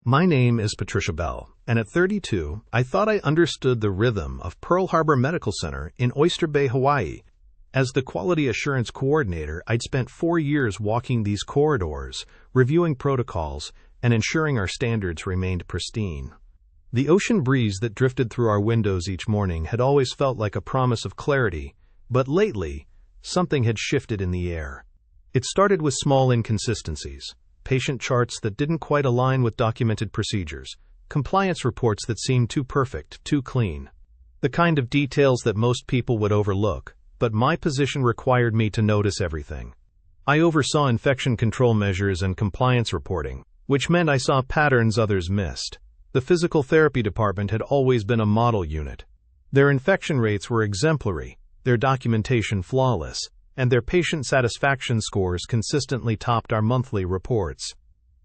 My name is Patricia Bell, and at 32, I thought I understood the rhythm of Pearl Harbor Medical Center in Oyster Bay, Hawaii. As the quality assurance coordinator, I'd spent 4 years walking these corridors, reviewing protocols, and ensuring our standards remained pristine. The ocean breeze that drifted through our windows each morning had always felt like a promise of clarity, but lately, something had shifted in the air. It started with small inconsistencies. Patient charts that didn't quite align with documented procedures, compliance reports that seemed too perfect, too clean. The kind of details that most people would overlook, but my position required me to notice everything. I oversaw infection control measures and compliance reporting, which meant I saw patterns others missed. The physical therapy department had always been a model unit. Their infection rates were exemplary, their documentation flawless, and their patient satisfaction scores consistently topped our monthly reports.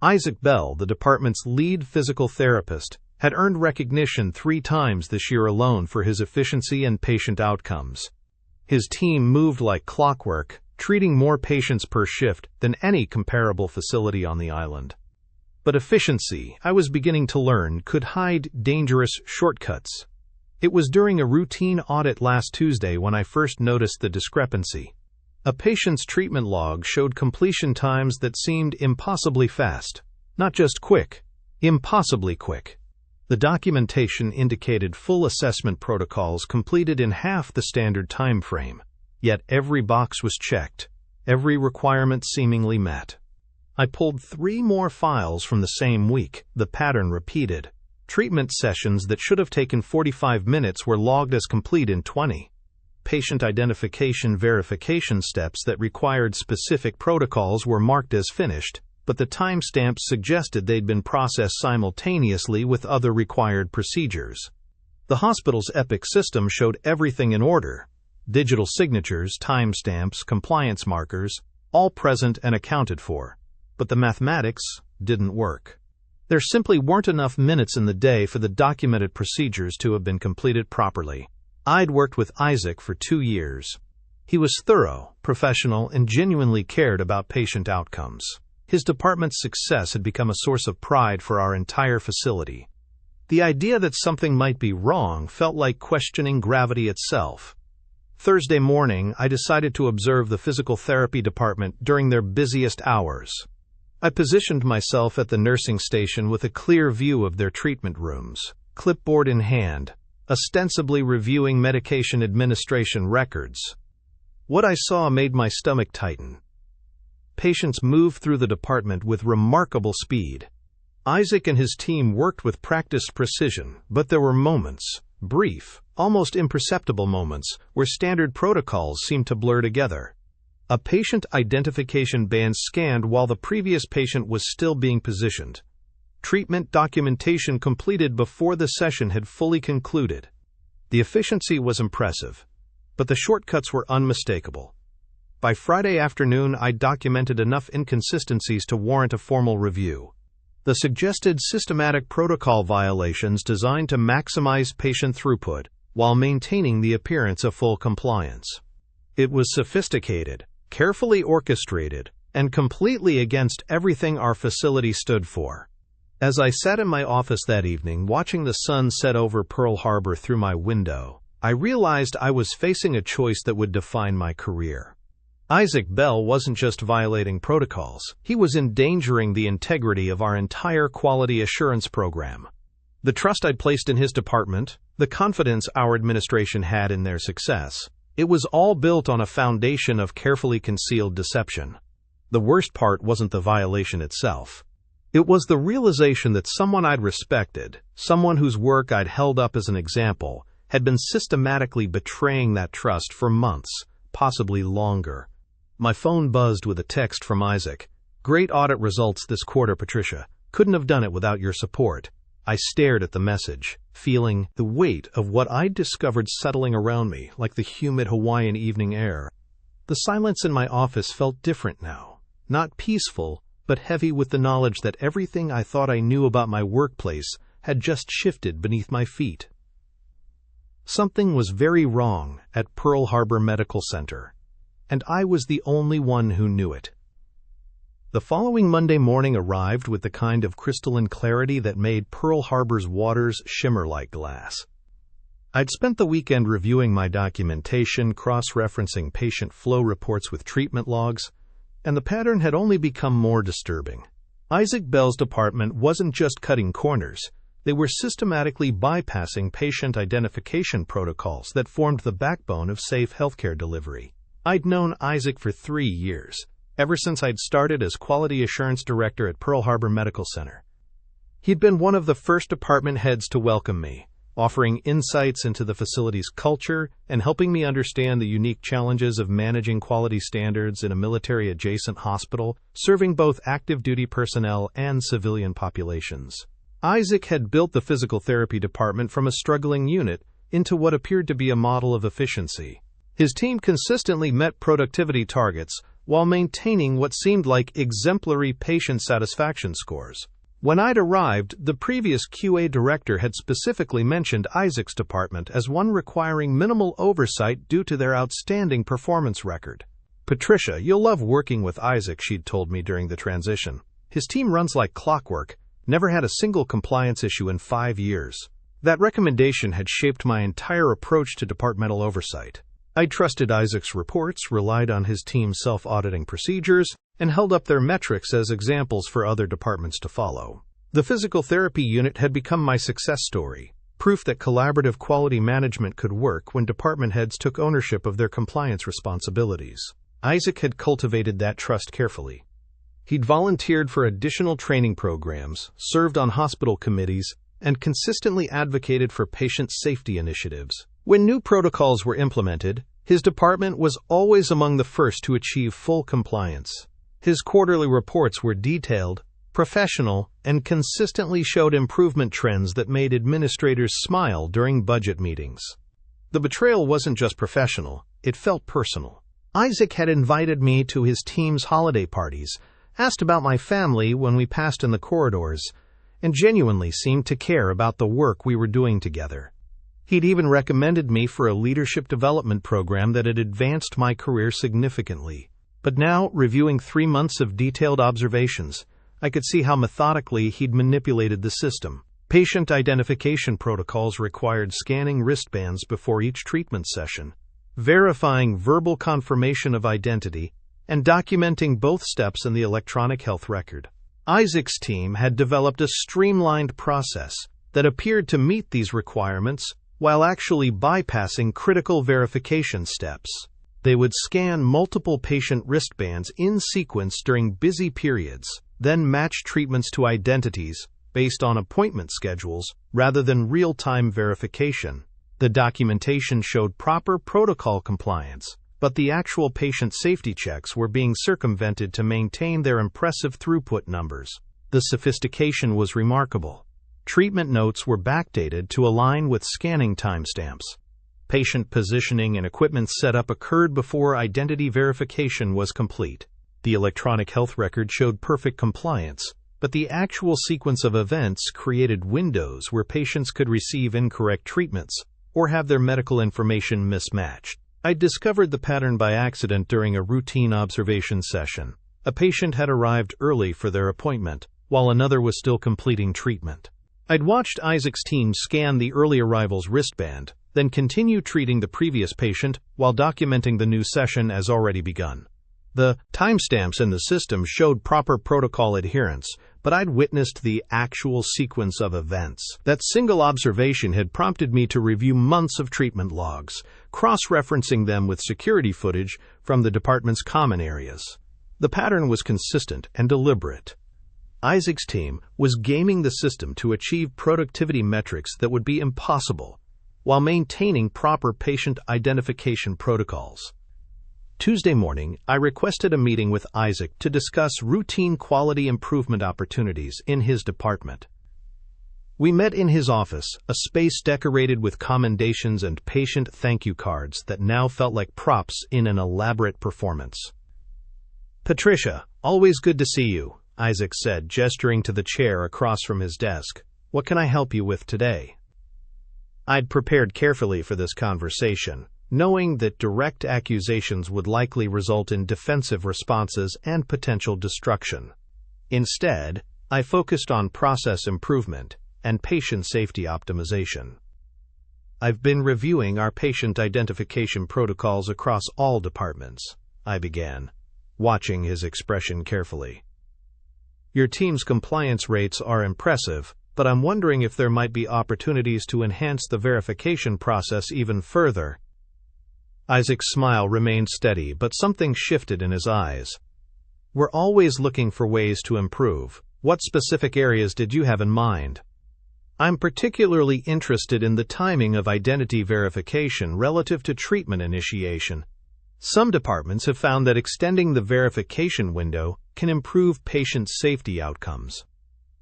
Isaac Bell, the department's lead physical therapist, had earned recognition 3 times this year alone for his efficiency and patient outcomes. His team moved like clockwork, treating more patients per shift than any comparable facility on the island. But efficiency, I was beginning to learn, could hide dangerous shortcuts. It was during a routine audit last Tuesday when I first noticed the discrepancy. A patient's treatment log showed completion times that seemed impossibly fast. Not just quick, impossibly quick. The documentation indicated full assessment protocols completed in half the standard time frame, yet every box was checked, every requirement seemingly met. I pulled 3 more files from the same week. The pattern repeated. Treatment sessions that should have taken 45 minutes were logged as complete in 20. Patient identification verification steps that required specific protocols were marked as finished, but the timestamps suggested they'd been processed simultaneously with other required procedures. The hospital's Epic system showed everything in order: digital signatures, timestamps, compliance markers, all present and accounted for. But the mathematics didn't work. There simply weren't enough minutes in the day for the documented procedures to have been completed properly. I'd worked with Isaac for 2 years. He was thorough, professional, and genuinely cared about patient outcomes. His department's success had become a source of pride for our entire facility. The idea that something might be wrong felt like questioning gravity itself. Thursday morning, I decided to observe the physical therapy department during their busiest hours. I positioned myself at the nursing station with a clear view of their treatment rooms, clipboard in hand, ostensibly reviewing medication administration records. What I saw made my stomach tighten. Patients moved through the department with remarkable speed. Isaac and his team worked with practiced precision, but there were moments, brief, almost imperceptible moments, where standard protocols seemed to blur together. A patient identification band scanned while the previous patient was still being positioned. Treatment documentation completed before the session had fully concluded. The efficiency was impressive, but the shortcuts were unmistakable. By Friday afternoon, I documented enough inconsistencies to warrant a formal review. The suggested systematic protocol violations designed to maximize patient throughput while maintaining the appearance of full compliance. It was sophisticated, carefully orchestrated, and completely against everything our facility stood for. As I sat in my office that evening, watching the sun set over Pearl Harbor through my window, I realized I was facing a choice that would define my career. Isaac Bell wasn't just violating protocols, he was endangering the integrity of our entire quality assurance program. The trust I'd placed in his department, the confidence our administration had in their success, it was all built on a foundation of carefully concealed deception. The worst part wasn't the violation itself. It was the realization that someone I'd respected, someone whose work I'd held up as an example, had been systematically betraying that trust for months, possibly longer. My phone buzzed with a text from Isaac. "Great audit results this quarter, Patricia. Couldn't have done it without your support." I stared at the message, feeling the weight of what I'd discovered settling around me like the humid Hawaiian evening air. The silence in my office felt different now, not peaceful, but heavy with the knowledge that everything I thought I knew about my workplace had just shifted beneath my feet. Something was very wrong at Pearl Harbor Medical Center, and I was the only one who knew it. The following Monday morning arrived with the kind of crystalline clarity that made Pearl Harbor's waters shimmer like glass. I'd spent the weekend reviewing my documentation, cross-referencing patient flow reports with treatment logs, and the pattern had only become more disturbing. Isaac Bell's department wasn't just cutting corners. They were systematically bypassing patient identification protocols that formed the backbone of safe healthcare delivery. I'd known Isaac for 3 years, ever since I'd started as Quality Assurance Director at Pearl Harbor Medical Center. He'd been one of the first department heads to welcome me, offering insights into the facility's culture and helping me understand the unique challenges of managing quality standards in a military-adjacent hospital, serving both active duty personnel and civilian populations. Isaac had built the physical therapy department from a struggling unit into what appeared to be a model of efficiency. His team consistently met productivity targets while maintaining what seemed like exemplary patient satisfaction scores. When I'd arrived, the previous QA director had specifically mentioned Isaac's department as one requiring minimal oversight due to their outstanding performance record. "Patricia, you'll love working with Isaac," she'd told me during the transition. "His team runs like clockwork, never had a single compliance issue in 5 years." That recommendation had shaped my entire approach to departmental oversight. I trusted Isaac's reports, relied on his team's self-auditing procedures, and held up their metrics as examples for other departments to follow. The physical therapy unit had become my success story, proof that collaborative quality management could work when department heads took ownership of their compliance responsibilities. Isaac had cultivated that trust carefully. He'd volunteered for additional training programs, served on hospital committees, and consistently advocated for patient safety initiatives. When new protocols were implemented, his department was always among the first to achieve full compliance. His quarterly reports were detailed, professional, and consistently showed improvement trends that made administrators smile during budget meetings. The betrayal wasn't just professional, it felt personal. Isaac had invited me to his team's holiday parties, asked about my family when we passed in the corridors, and genuinely seemed to care about the work we were doing together. He'd even recommended me for a leadership development program that had advanced my career significantly. But now, reviewing 3 months of detailed observations, I could see how methodically he'd manipulated the system. Patient identification protocols required scanning wristbands before each treatment session, verifying verbal confirmation of identity, and documenting both steps in the electronic health record. Isaac's team had developed a streamlined process that appeared to meet these requirements while actually bypassing critical verification steps. They would scan multiple patient wristbands in sequence during busy periods, then match treatments to identities based on appointment schedules rather than real-time verification. The documentation showed proper protocol compliance, but the actual patient safety checks were being circumvented to maintain their impressive throughput numbers. The sophistication was remarkable. Treatment notes were backdated to align with scanning timestamps. Patient positioning and equipment setup occurred before identity verification was complete. The electronic health record showed perfect compliance, but the actual sequence of events created windows where patients could receive incorrect treatments or have their medical information mismatched. I discovered the pattern by accident during a routine observation session. A patient had arrived early for their appointment, while another was still completing treatment. I'd watched Isaac's team scan the early arrival's wristband, then continue treating the previous patient while documenting the new session as already begun. The timestamps in the system showed proper protocol adherence, but I'd witnessed the actual sequence of events. That single observation had prompted me to review months of treatment logs, cross-referencing them with security footage from the department's common areas. The pattern was consistent and deliberate. Isaac's team was gaming the system to achieve productivity metrics that would be impossible, while maintaining proper patient identification protocols. Tuesday morning, I requested a meeting with Isaac to discuss routine quality improvement opportunities in his department. We met in his office, a space decorated with commendations and patient thank you cards that now felt like props in an elaborate performance. "Patricia, always good to see you," Isaac said, gesturing to the chair across from his desk. "What can I help you with today?" I'd prepared carefully for this conversation, knowing that direct accusations would likely result in defensive responses and potential destruction. Instead, I focused on process improvement and patient safety optimization. I've been reviewing our patient identification protocols across all departments, I began, watching his expression carefully. Your team's compliance rates are impressive, but I'm wondering if there might be opportunities to enhance the verification process even further. Isaac's smile remained steady, but something shifted in his eyes. We're always looking for ways to improve. What specific areas did you have in mind? I'm particularly interested in the timing of identity verification relative to treatment initiation. Some departments have found that extending the verification window can improve patient safety outcomes.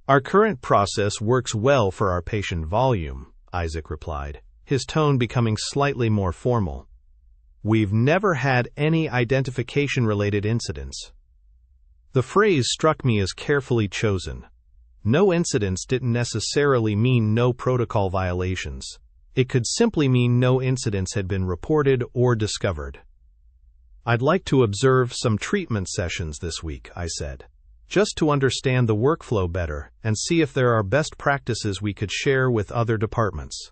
Our current process works well for our patient volume, Isaac replied, his tone becoming slightly more formal. We've never had any identification-related incidents. The phrase struck me as carefully chosen. No incidents didn't necessarily mean no protocol violations. It could simply mean no incidents had been reported or discovered. I'd like to observe some treatment sessions this week, I said, just to understand the workflow better and see if there are best practices we could share with other departments.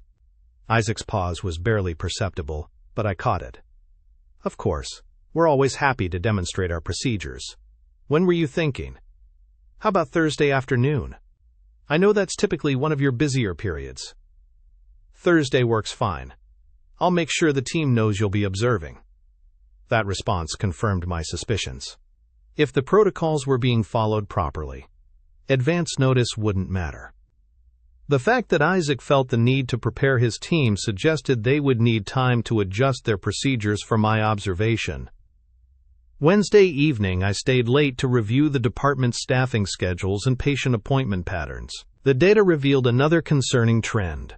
Isaac's pause was barely perceptible, but I caught it. Of course, we're always happy to demonstrate our procedures. When were you thinking? How about Thursday afternoon? I know that's typically one of your busier periods. Thursday works fine. I'll make sure the team knows you'll be observing. That response confirmed my suspicions. If the protocols were being followed properly, advance notice wouldn't matter. The fact that Isaac felt the need to prepare his team suggested they would need time to adjust their procedures for my observation. Wednesday evening, I stayed late to review the department's staffing schedules and patient appointment patterns. The data revealed another concerning trend.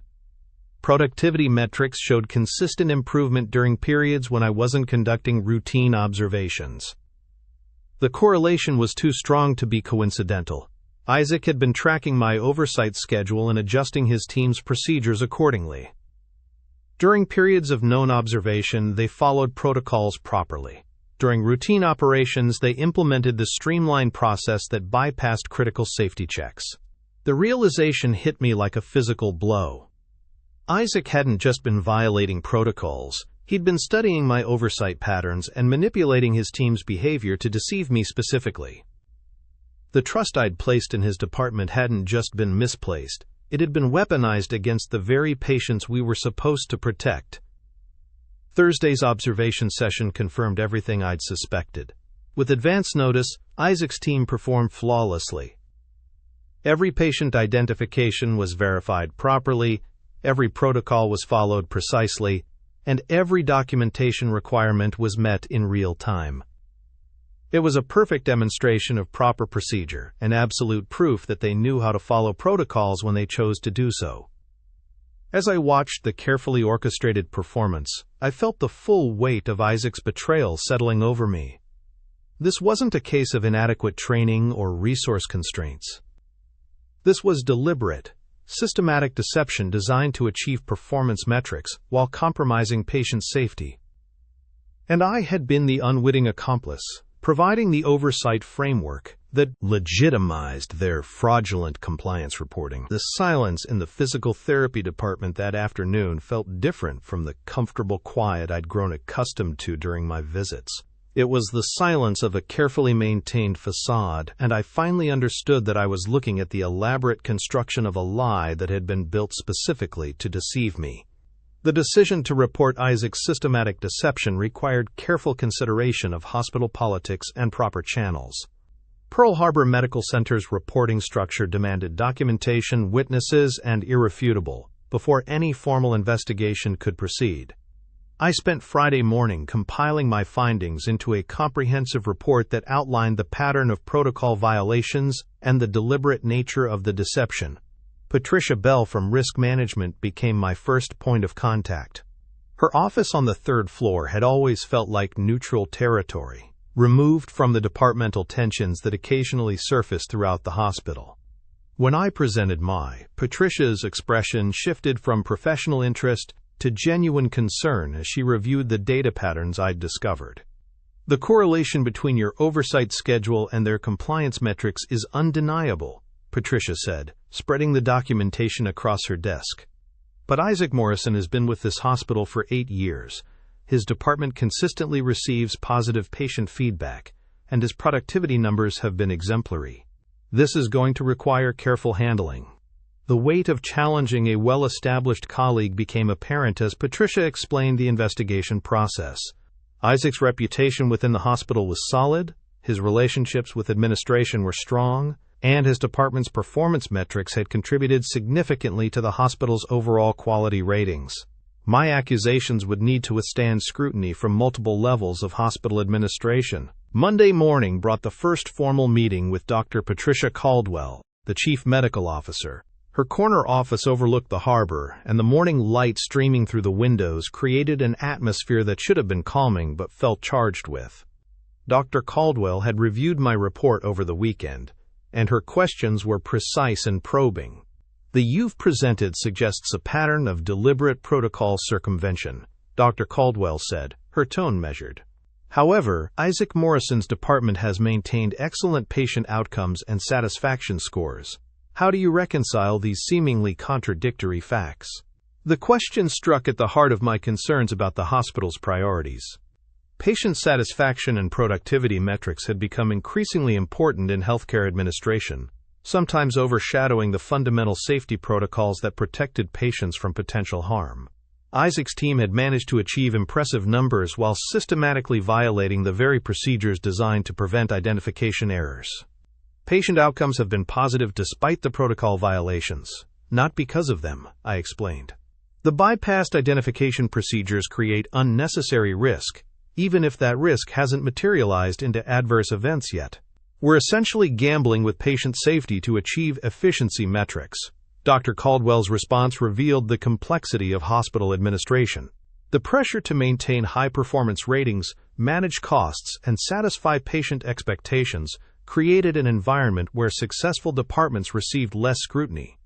Productivity metrics showed consistent improvement during periods when I wasn't conducting routine observations. The correlation was too strong to be coincidental. Isaac had been tracking my oversight schedule and adjusting his team's procedures accordingly. During periods of known observation, they followed protocols properly. During routine operations, they implemented the streamlined process that bypassed critical safety checks. The realization hit me like a physical blow. Isaac hadn't just been violating protocols, he'd been studying my oversight patterns and manipulating his team's behavior to deceive me specifically. The trust I'd placed in his department hadn't just been misplaced, it had been weaponized against the very patients we were supposed to protect. Thursday's observation session confirmed everything I'd suspected. With advance notice, Isaac's team performed flawlessly. Every patient identification was verified properly, every protocol was followed precisely, and every documentation requirement was met in real time. It was a perfect demonstration of proper procedure and absolute proof that they knew how to follow protocols when they chose to do so. As I watched the carefully orchestrated performance, I felt the full weight of Isaac's betrayal settling over me. This wasn't a case of inadequate training or resource constraints. This was deliberate, systematic deception designed to achieve performance metrics while compromising patient safety. And I had been the unwitting accomplice, providing the oversight framework that legitimized their fraudulent compliance reporting. The silence in the physical therapy department that afternoon felt different from the comfortable quiet I'd grown accustomed to during my visits. It was the silence of a carefully maintained facade, and I finally understood that I was looking at the elaborate construction of a lie that had been built specifically to deceive me. The decision to report Isaac's systematic deception required careful consideration of hospital politics and proper channels. Pearl Harbor Medical Center's reporting structure demanded documentation, witnesses, and irrefutable before any formal investigation could proceed. I spent Friday morning compiling my findings into a comprehensive report that outlined the pattern of protocol violations and the deliberate nature of the deception. Patricia Bell from Risk Management became my first point of contact. Her office on the third floor had always felt like neutral territory, removed from the departmental tensions that occasionally surfaced throughout the hospital. When I presented Patricia's expression shifted from professional interest to genuine concern as she reviewed the data patterns I'd discovered. The correlation between your oversight schedule and their compliance metrics is undeniable, Patricia said, spreading the documentation across her desk. But Isaac Morrison has been with this hospital for 8 years. His department consistently receives positive patient feedback, and his productivity numbers have been exemplary. This is going to require careful handling. The weight of challenging a well-established colleague became apparent as Patricia explained the investigation process. Isaac's reputation within the hospital was solid, his relationships with administration were strong, and his department's performance metrics had contributed significantly to the hospital's overall quality ratings. My accusations would need to withstand scrutiny from multiple levels of hospital administration. Monday morning brought the first formal meeting with Dr. Patricia Caldwell, the chief medical officer. Her corner office overlooked the harbor, and the morning light streaming through the windows created an atmosphere that should have been calming but felt charged with. Dr. Caldwell had reviewed my report over the weekend, and her questions were precise and probing. "The you've presented suggests a pattern of deliberate protocol circumvention," Dr. Caldwell said, her tone measured. "However, Isaac Morrison's department has maintained excellent patient outcomes and satisfaction scores. How do you reconcile these seemingly contradictory facts?" The question struck at the heart of my concerns about the hospital's priorities. Patient satisfaction and productivity metrics had become increasingly important in healthcare administration, sometimes overshadowing the fundamental safety protocols that protected patients from potential harm. Isaac's team had managed to achieve impressive numbers while systematically violating the very procedures designed to prevent identification errors. "Patient outcomes have been positive despite the protocol violations, not because of them," I explained. "The bypassed identification procedures create unnecessary risk, even if that risk hasn't materialized into adverse events yet. We're essentially gambling with patient safety to achieve efficiency metrics." Dr. Caldwell's response revealed the complexity of hospital administration. The pressure to maintain high-performance ratings, manage costs, and satisfy patient expectations created an environment where successful departments received less scrutiny.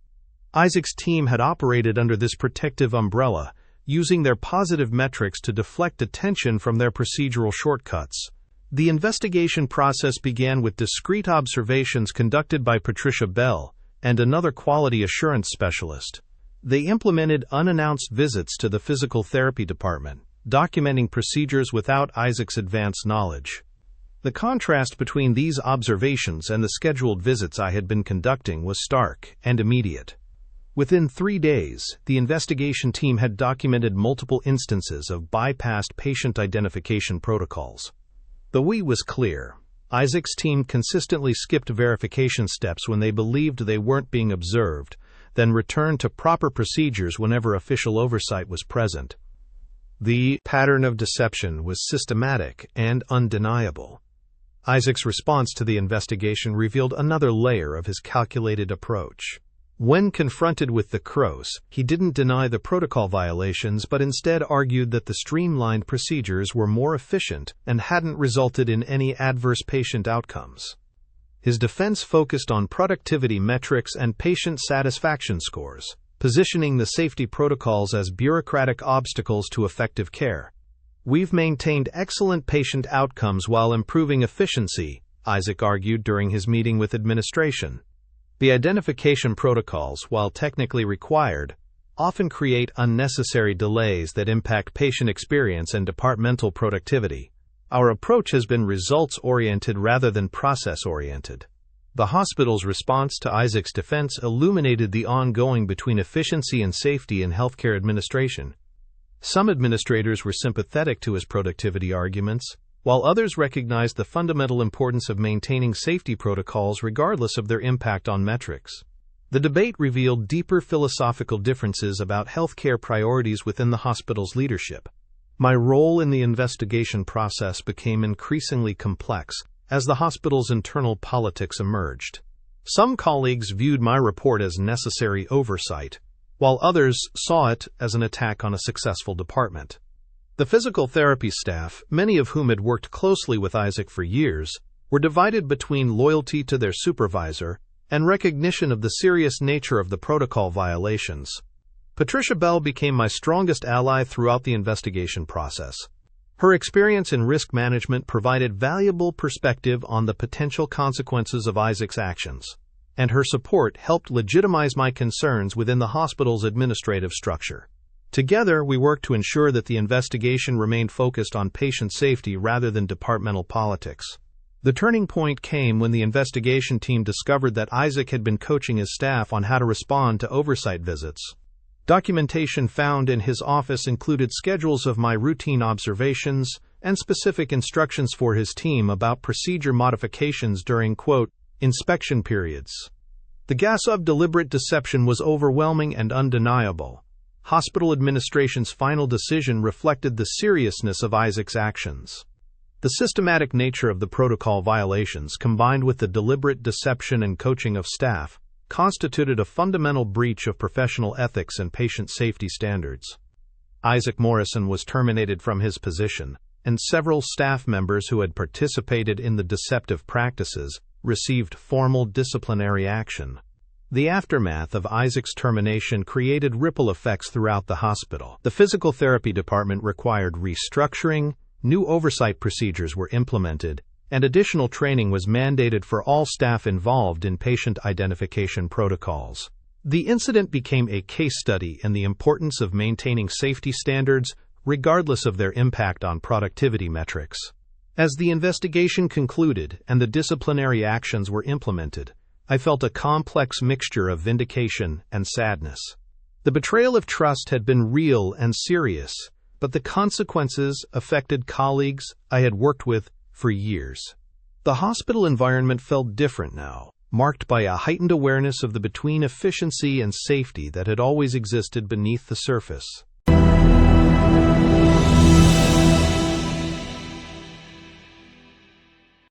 Isaac's team had operated under this protective umbrella, using their positive metrics to deflect attention from their procedural shortcuts. The investigation process began with discrete observations conducted by Patricia Bell and another quality assurance specialist. They implemented unannounced visits to the physical therapy department, documenting procedures without Isaac's advance knowledge. The contrast between these observations and the scheduled visits I had been conducting was stark and immediate. Within 3 days, the investigation team had documented multiple instances of bypassed patient identification protocols. The "we" was clear. Isaac's team consistently skipped verification steps when they believed they weren't being observed, then returned to proper procedures whenever official oversight was present. The pattern of deception was systematic and undeniable. Isaac's response to the investigation revealed another layer of his calculated approach. When confronted with the cross, he didn't deny the protocol violations but instead argued that the streamlined procedures were more efficient and hadn't resulted in any adverse patient outcomes. His defense focused on productivity metrics and patient satisfaction scores, positioning the safety protocols as bureaucratic obstacles to effective care. "We've maintained excellent patient outcomes while improving efficiency," Isaac argued during his meeting with administration. "The identification protocols, while technically required, often create unnecessary delays that impact patient experience and departmental productivity. Our approach has been results-oriented rather than process-oriented." The hospital's response to Isaac's defense illuminated the ongoing between efficiency and safety in healthcare administration. Some administrators were sympathetic to his productivity arguments, while others recognized the fundamental importance of maintaining safety protocols regardless of their impact on metrics. The debate revealed deeper philosophical differences about healthcare priorities within the hospital's leadership. My role in the investigation process became increasingly complex as the hospital's internal politics emerged. Some colleagues viewed my report as necessary oversight, while others saw it as an attack on a successful department. The physical therapy staff, many of whom had worked closely with Isaac for years, were divided between loyalty to their supervisor and recognition of the serious nature of the protocol violations. Patricia Bell became my strongest ally throughout the investigation process. Her experience in risk management provided valuable perspective on the potential consequences of Isaac's actions, and her support helped legitimize my concerns within the hospital's administrative structure. Together, we worked to ensure that the investigation remained focused on patient safety rather than departmental politics. The turning point came when the investigation team discovered that Isaac had been coaching his staff on how to respond to oversight visits. Documentation found in his office included schedules of my routine observations and specific instructions for his team about procedure modifications during, quote, inspection periods. The gas of deliberate deception was overwhelming and undeniable. Hospital administration's final decision reflected the seriousness of Isaac's actions. The systematic nature of the protocol violations, combined with the deliberate deception and coaching of staff, constituted a fundamental breach of professional ethics and patient safety standards. Isaac Morrison was terminated from his position, and several staff members who had participated in the deceptive practices received formal disciplinary action. The aftermath of Isaac's termination created ripple effects throughout the hospital. The physical therapy department required restructuring, new oversight procedures were implemented, and additional training was mandated for all staff involved in patient identification protocols. The incident became a case study in the importance of maintaining safety standards, regardless of their impact on productivity metrics. As the investigation concluded and the disciplinary actions were implemented, I felt a complex mixture of vindication and sadness. The betrayal of trust had been real and serious, but the consequences affected colleagues I had worked with for years. The hospital environment felt different now, marked by a heightened awareness of the between efficiency and safety that had always existed beneath the surface.